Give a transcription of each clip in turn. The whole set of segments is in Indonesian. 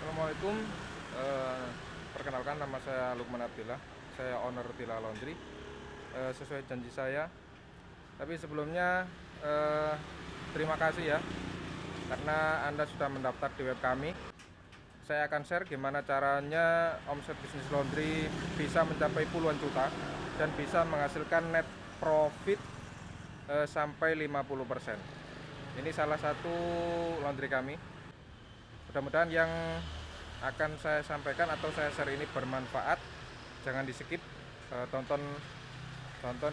Assalamualaikum. Eh, Perkenalkan, nama saya Lukman Abdillah. Saya owner Tila Laundry. Sesuai janji saya. Tapi sebelumnya eh, terima kasih ya karena Anda sudah mendaftar di web kami. Saya akan share gimana caranya omset bisnis laundry bisa mencapai puluhan juta dan bisa menghasilkan net profit sampai 50%. Ini salah satu laundry kami. Mudah-mudahan yang akan saya sampaikan atau saya share ini bermanfaat. Jangan di skip, tonton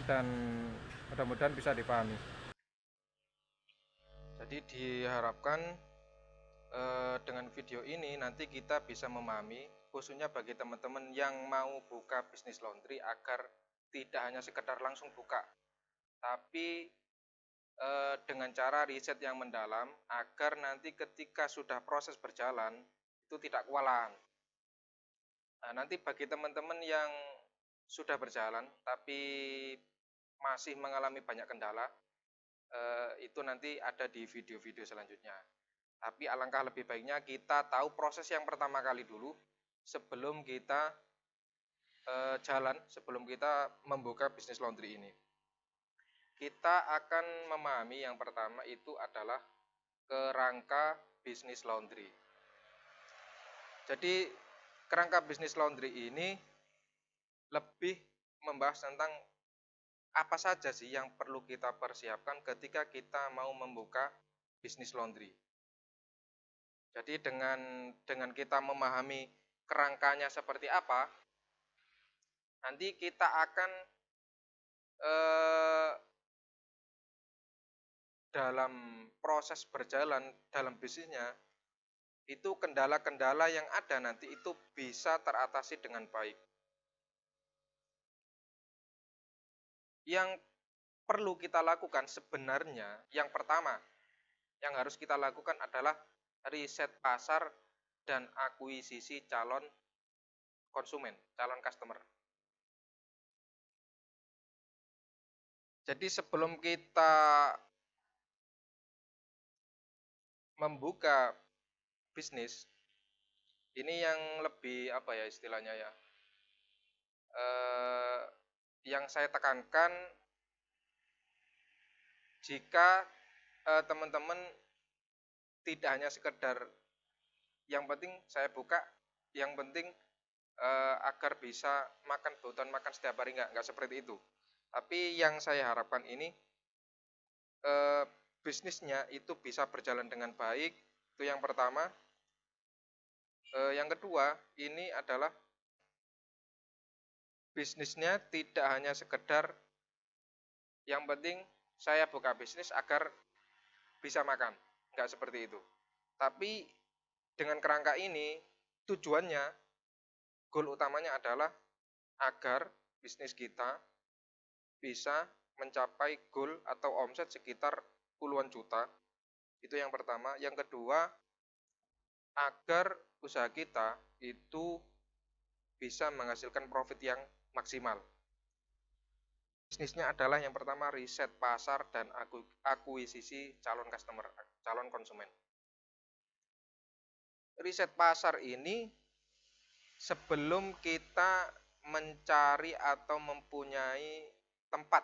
dan mudah-mudahan bisa dipahami. Jadi diharapkan dengan video ini nanti kita bisa memahami, khususnya bagi teman-teman yang mau buka bisnis laundry, agar tidak hanya sekedar langsung buka, tapi dengan cara riset yang mendalam, agar nanti ketika sudah proses berjalan itu tidak kewalahan. Nah, nanti bagi teman-teman yang sudah berjalan tapi masih mengalami banyak kendala, itu nanti ada di video-video selanjutnya. Tapi alangkah lebih baiknya kita tahu proses yang pertama kali dulu sebelum kita jalan, sebelum kita membuka bisnis laundry ini. Kita akan memahami yang pertama itu adalah kerangka bisnis laundry. Jadi kerangka bisnis laundry ini lebih membahas tentang apa saja sih yang perlu kita persiapkan ketika kita mau membuka bisnis laundry. Jadi dengan kita memahami kerangkanya seperti apa, nanti kita akan dalam proses berjalan dalam bisnisnya, itu kendala-kendala yang ada nanti itu bisa teratasi dengan baik. Yang perlu kita lakukan sebenarnya, yang pertama yang harus kita lakukan adalah riset pasar dan akuisisi calon konsumen, calon customer. Jadi sebelum kita membuka bisnis, ini yang lebih apa ya istilahnya ya, yang saya tekankan, jika teman-teman tidak hanya sekedar yang penting saya buka, yang penting agar bisa makan kebutuhan makan setiap hari, enggak seperti itu. Tapi yang saya harapkan ini bisnisnya itu bisa berjalan dengan baik, itu yang pertama. Yang kedua, ini adalah bisnisnya tidak hanya sekedar yang penting saya buka bisnis agar bisa makan, enggak seperti itu. Tapi dengan kerangka ini tujuannya, goal utamanya adalah agar bisnis kita bisa mencapai goal atau omset sekitar puluhan juta. Itu yang pertama. Yang kedua, agar usaha kita itu bisa menghasilkan profit yang maksimal. Bisnisnya adalah yang pertama riset pasar dan akuisisi calon customer, calon konsumen. Riset pasar ini sebelum kita mencari atau mempunyai tempat.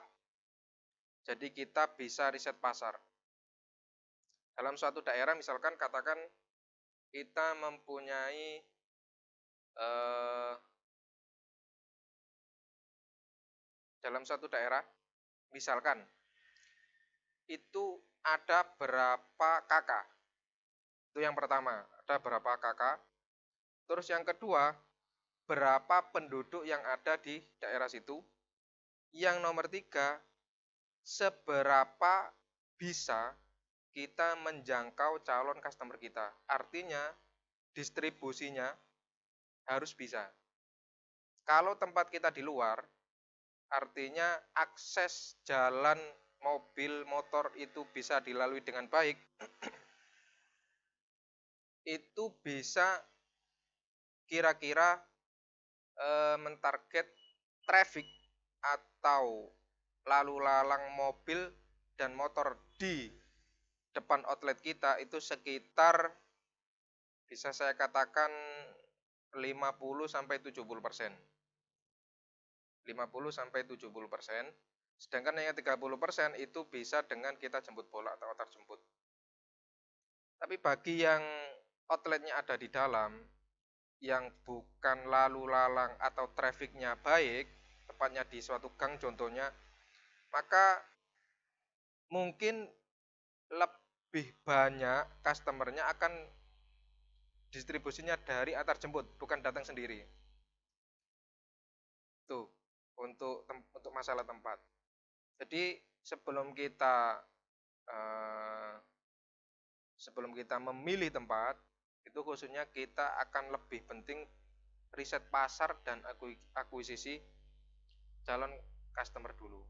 Jadi kita bisa riset pasar. Dalam suatu daerah misalkan katakan kita mempunyai dalam suatu daerah misalkan itu ada berapa kakak. Itu yang pertama, ada berapa kakak. Terus yang kedua, berapa penduduk yang ada di daerah situ. Yang nomor tiga, seberapa bisa kita menjangkau calon customer kita. Artinya distribusinya harus bisa. Kalau tempat kita di luar, artinya akses jalan mobil, motor itu bisa dilalui dengan baik, itu bisa kira-kira mentarget traffic atau lalu lalang mobil dan motor di depan outlet kita itu sekitar bisa saya katakan 50-70%. 50-70%. Sedangkan yang 30% itu bisa dengan kita jemput bola atau antar jemput. Tapi bagi yang outletnya ada di dalam, yang bukan lalu lalang atau trafficnya baik, tepatnya di suatu gang contohnya, maka mungkin lebih banyak customernya akan distribusinya dari antar jemput, bukan datang sendiri. Tuh, untuk masalah tempat. Jadi eh, sebelum kita memilih tempat, itu khususnya kita akan lebih penting riset pasar dan akuisisi calon customer dulu.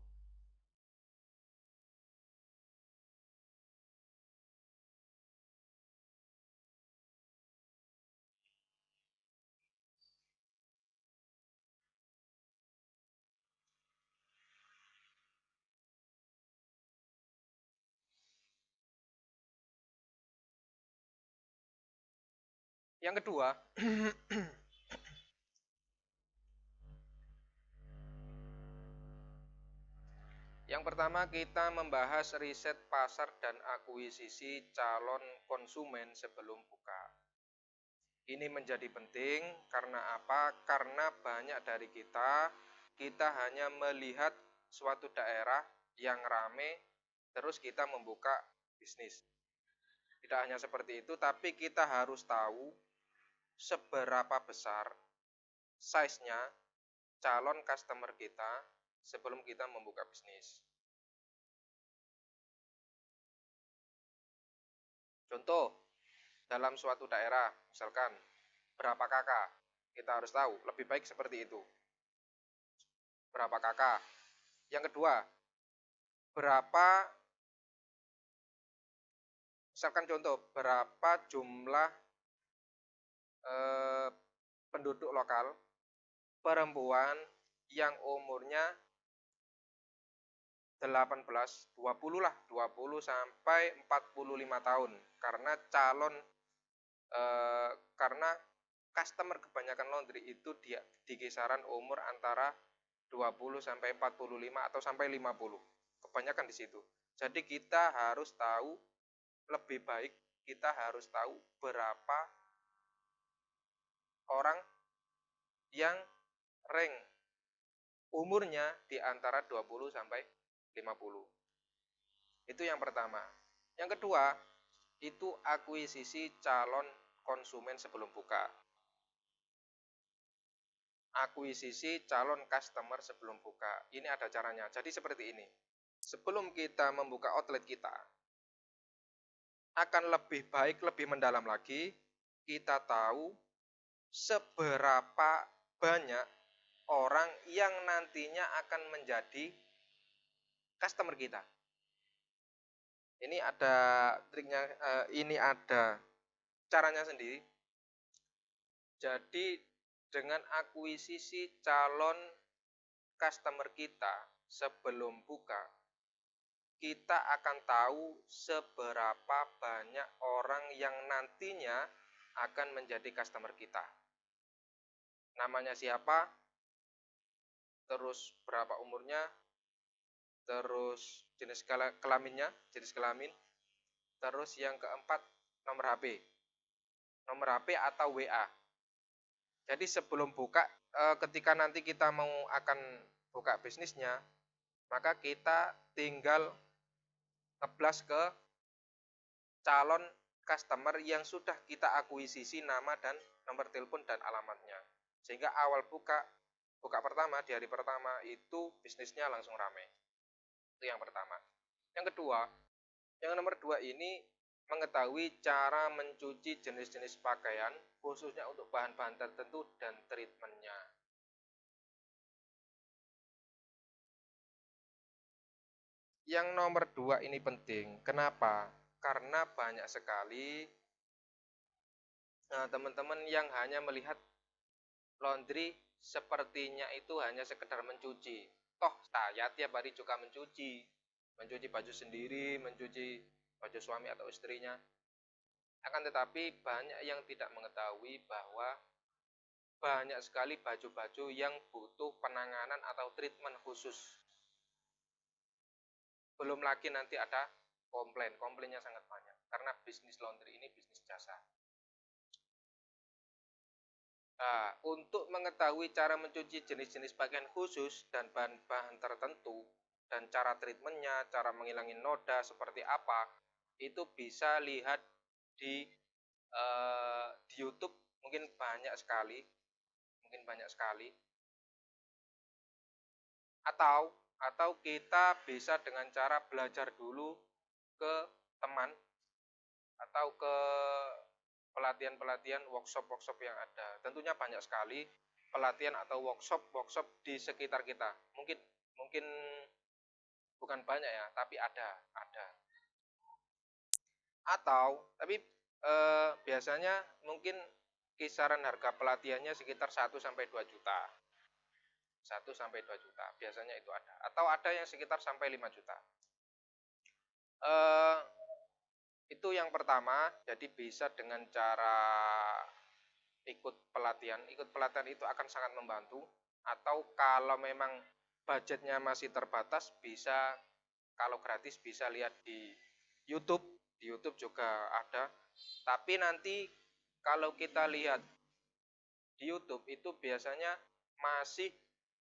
Yang kedua, yang pertama kita membahas riset pasar dan akuisisi calon konsumen sebelum buka. Ini menjadi penting karena apa? Karena banyak dari kita hanya melihat suatu daerah yang rame, terus kita membuka bisnis. Tidak hanya seperti itu, tapi kita harus tahu seberapa besar size-nya calon customer kita sebelum kita membuka bisnis. Contoh, dalam suatu daerah, misalkan berapa kakak, kita harus tahu, lebih baik seperti itu. Berapa kakak. Yang kedua, berapa, misalkan contoh, berapa jumlah penduduk lokal, perempuan yang umurnya 18, 20 lah, 20 sampai 45 tahun. Karena karena customer kebanyakan laundry itu di kisaran umur antara 20 sampai 45 atau sampai 50. Kebanyakan di situ. Jadi kita harus tahu, lebih baik kita harus tahu berapa orang yang rank umurnya di antara 20 sampai 50. Itu yang pertama. Yang kedua, itu akuisisi calon konsumen sebelum buka. Akuisisi calon customer sebelum buka. Ini ada caranya. Jadi seperti ini. Sebelum kita membuka outlet kita, akan lebih baik, lebih mendalam lagi, kita tahu seberapa banyak orang yang nantinya akan menjadi customer kita. Ini ada triknya, ini ada caranya sendiri. Jadi dengan akuisisi calon customer kita sebelum buka, kita akan tahu seberapa banyak orang yang nantinya akan menjadi customer kita. Namanya siapa, terus berapa umurnya, terus jenis kelaminnya, jenis kelamin, terus yang keempat nomor HP. Nomor HP atau WA. Jadi sebelum buka, ketika nanti kita mau akan buka bisnisnya, maka kita tinggal ngeblas ke calon customer yang sudah kita akuisisi nama dan nomor telepon dan alamatnya. Sehingga awal buka pertama, di hari pertama itu bisnisnya langsung rame. Itu yang pertama. Yang kedua, yang nomor 2 ini mengetahui cara mencuci jenis-jenis pakaian, khususnya untuk bahan-bahan tertentu dan treatmentnya. Yang nomor 2 ini penting. Kenapa? Karena banyak sekali teman-teman yang hanya melihat laundry sepertinya itu hanya sekedar mencuci. Toh saya tiap hari juga mencuci baju sendiri, mencuci baju suami atau istrinya. Akan tetapi banyak yang tidak mengetahui bahwa banyak sekali baju-baju yang butuh penanganan atau treatment khusus. Belum lagi nanti ada komplainnya sangat banyak. Karena bisnis laundry ini bisnis jasa. Nah, untuk mengetahui cara mencuci jenis-jenis pakaian khusus dan bahan-bahan tertentu, dan cara treatmentnya, cara menghilangin noda seperti apa, itu bisa lihat di YouTube, mungkin banyak sekali, atau kita bisa dengan cara belajar dulu ke teman atau ke pelatihan-pelatihan, workshop-workshop yang ada. Tentunya banyak sekali pelatihan atau workshop di sekitar kita. Mungkin bukan banyak ya, tapi ada. Tapi biasanya mungkin kisaran harga pelatihannya sekitar 1 sampai 2 juta. 1 sampai 2 juta biasanya itu ada. Atau ada yang sekitar sampai 5 juta. Itu yang pertama, jadi bisa dengan cara ikut pelatihan. Ikut pelatihan itu akan sangat membantu. Atau kalau memang budgetnya masih terbatas, bisa, kalau gratis bisa lihat di YouTube. Di YouTube juga ada. Tapi nanti kalau kita lihat di YouTube itu biasanya masih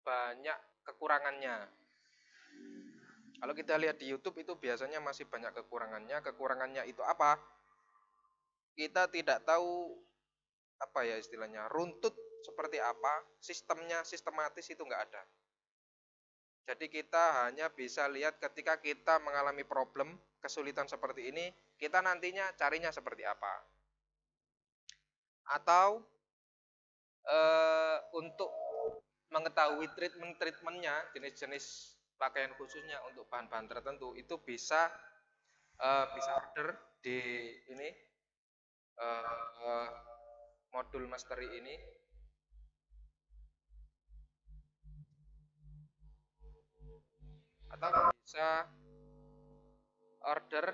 banyak kekurangannya. Kalau kita lihat di YouTube itu biasanya masih banyak kekurangannya. Kekurangannya itu apa? Kita tidak tahu apa ya istilahnya, runtut seperti apa, sistemnya sistematis itu nggak ada. Jadi kita hanya bisa lihat ketika kita mengalami problem, kesulitan seperti ini, kita nantinya carinya seperti apa. Atau untuk mengetahui treatmentnya, jenis-jenis pakaian khususnya untuk bahan-bahan tertentu, itu bisa order di ini modul mastery ini. Atau bisa order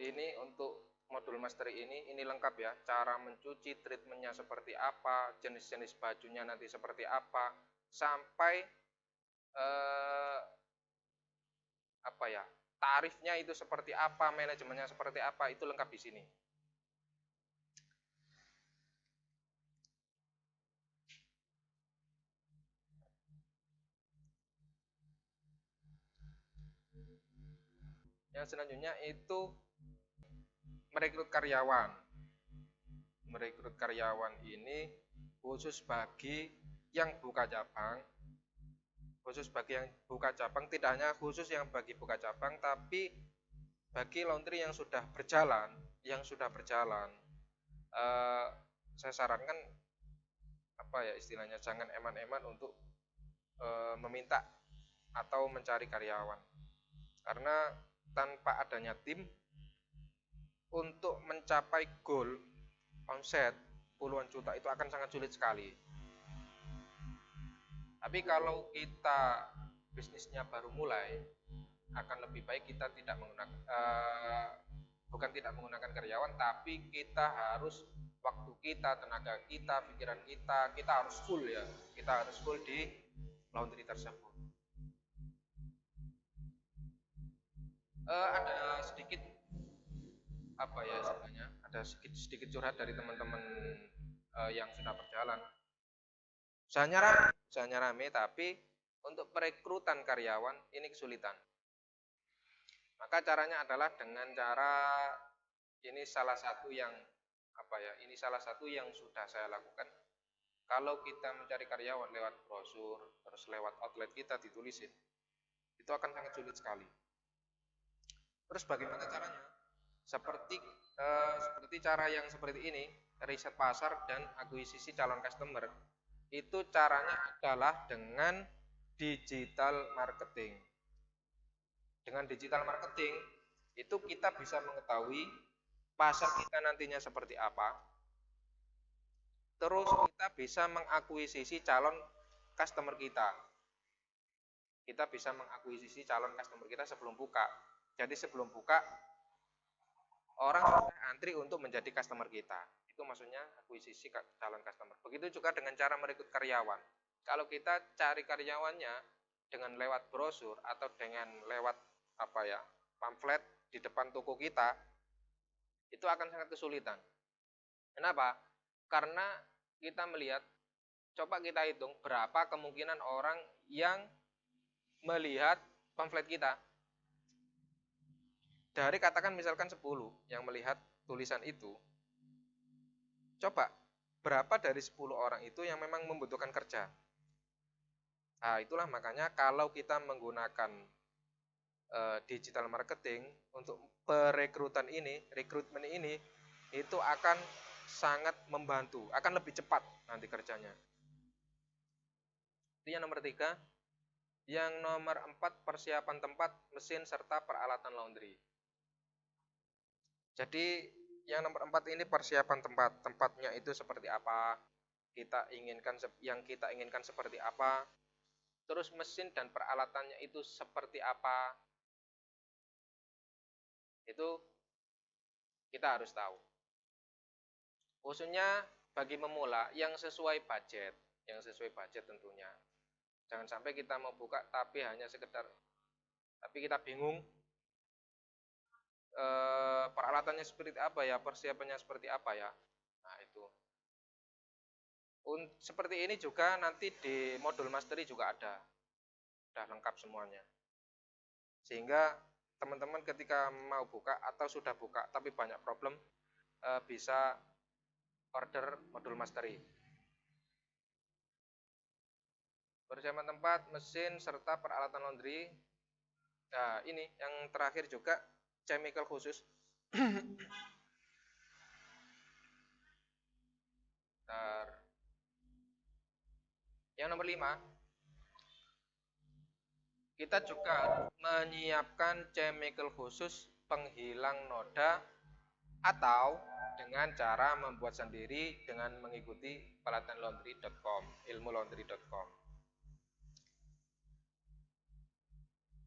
ini untuk modul mastery ini lengkap ya, cara mencuci, treatmentnya seperti apa, jenis-jenis bajunya nanti seperti apa, sampai apa ya, tarifnya itu seperti apa, manajemennya seperti apa, itu lengkap di sini. Yang selanjutnya itu merekrut karyawan. Merekrut karyawan ini khusus bagi yang buka cabang. Khusus bagi yang buka cabang, tidak hanya khusus yang bagi buka cabang, tapi bagi laundry yang sudah berjalan, saya sarankan apa ya istilahnya, jangan eman-eman untuk meminta atau mencari karyawan, karena tanpa adanya tim untuk mencapai goal omset puluhan juta itu akan sangat sulit sekali. Tapi kalau kita bisnisnya baru mulai, akan lebih baik kita tidak menggunakan bukan tidak menggunakan karyawan, tapi kita harus waktu kita, tenaga kita, pikiran kita harus full ya. Kita harus full di laundry tersebut. Ada sedikit apa ya istilahnya, ada sedikit curhat dari teman-teman yang sudah berjalan. Usahanya rame, tapi untuk perekrutan karyawan ini kesulitan. Maka caranya adalah dengan cara, ini salah satu yang sudah saya lakukan. Kalau kita mencari karyawan lewat brosur, terus lewat outlet kita ditulisin, itu akan sangat sulit sekali. Terus bagaimana caranya? Seperti cara yang seperti ini, riset pasar dan akuisisi calon customer. Itu caranya adalah dengan digital marketing. Dengan digital marketing itu kita bisa mengetahui pasar kita nantinya seperti apa. Terus kita bisa mengakuisisi calon customer kita. Kita bisa mengakuisisi calon customer kita sebelum buka. Jadi sebelum buka orang sudah antri untuk menjadi customer kita. Itu maksudnya akuisisi calon customer. Begitu juga dengan cara merekrut karyawan. Kalau kita cari karyawannya dengan lewat brosur atau dengan lewat pamflet di depan toko kita, itu akan sangat kesulitan. Kenapa? Karena kita melihat, coba kita hitung berapa kemungkinan orang yang melihat pamflet kita. Dari katakan misalkan 10 yang melihat tulisan itu, coba berapa dari 10 orang itu yang memang membutuhkan kerja. Nah, itulah makanya kalau kita menggunakan digital marketing untuk perekrutan ini, rekrutmen ini, itu akan sangat membantu, akan lebih cepat nanti kerjanya. Itu yang nomor 3. Yang nomor 4, persiapan tempat, mesin, serta peralatan laundry. Jadi yang nomor 4 ini persiapan tempat. Tempatnya itu seperti apa, yang kita inginkan seperti apa. Terus mesin dan peralatannya itu seperti apa. Itu kita harus tahu. Khususnya bagi pemula yang sesuai budget tentunya. Jangan sampai kita mau buka tapi kita bingung peralatannya seperti apa ya, persiapannya seperti apa ya. Nah, itu. Seperti ini juga nanti di modul mastery juga ada. Sudah lengkap semuanya. Sehingga teman-teman ketika mau buka atau sudah buka tapi banyak problem, bisa order modul mastery. Persiapan tempat, mesin, serta peralatan laundry. Nah, ini yang terakhir juga chemical khusus. Yang nomor 5, kita juga menyiapkan chemical khusus penghilang noda atau dengan cara membuat sendiri dengan mengikuti pelatihanlaundry.com, ilmulaundry.com.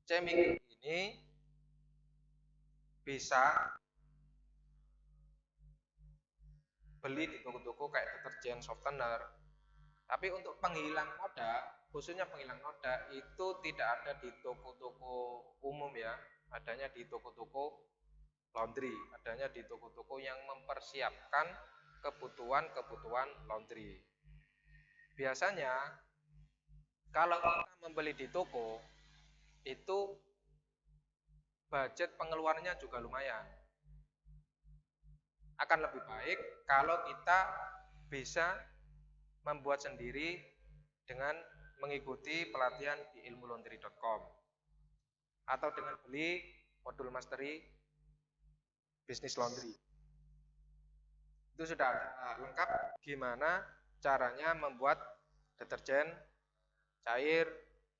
Chemical ini bisa beli di toko-toko kayak deterjen, softener. Tapi untuk penghilang noda, khususnya penghilang noda itu tidak ada di toko-toko umum ya, adanya di toko-toko laundry, adanya di toko-toko yang mempersiapkan kebutuhan laundry. Biasanya kalau kita membeli di toko itu budget pengeluarannya juga lumayan. Akan lebih baik kalau kita bisa membuat sendiri dengan mengikuti pelatihan di ilmulaundry.com atau dengan beli modul mastery bisnis laundry. Itu sudah lengkap gimana caranya membuat deterjen cair,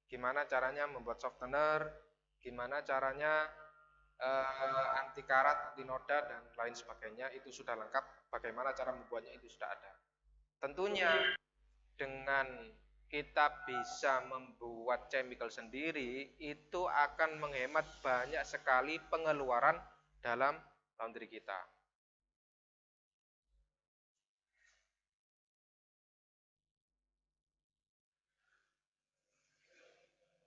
gimana caranya membuat softener, gimana caranya anti karat, anti noda, dan lain sebagainya. Itu sudah lengkap. Bagaimana cara membuatnya itu sudah ada. Tentunya dengan kita bisa membuat chemical sendiri, itu akan menghemat banyak sekali pengeluaran dalam laundry kita.